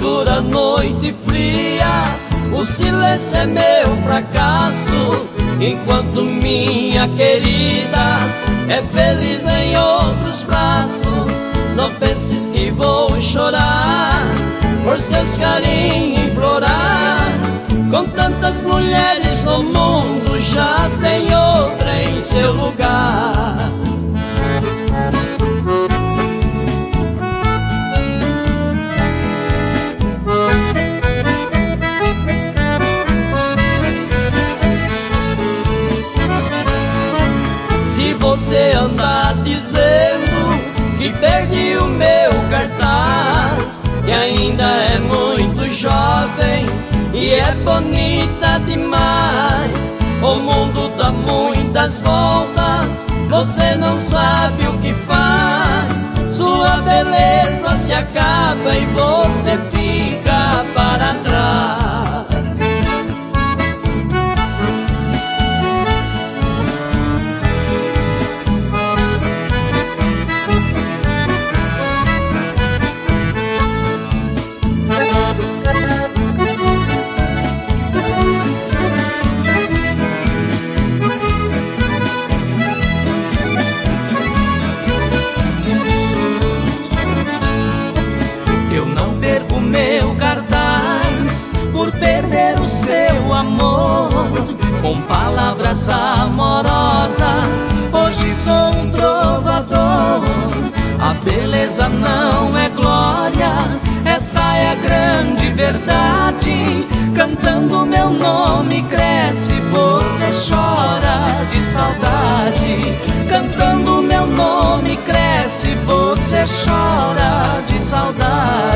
escura noite fria, o silêncio é meu fracasso, enquanto minha querida é feliz em outros braços. Não penses que vou chorar por seus carinhos implorar. Com tantas mulheres no mundo, já tem outra em seu lugar. Se você anda dizendo que perdi o meu cartaz, que ainda é muito jovem e é bonita demais, o mundo dá muitas voltas, você não sabe o que faz. Sua beleza se acaba e você fica para trás. Meu cartaz por perder o seu amor, com palavras amorosas, hoje sou um trovador. A beleza não é glória, essa é a grande verdade. Cantando meu nome cresce, você chora de saudade. Cantando meu nome cresce, você chora de saudade.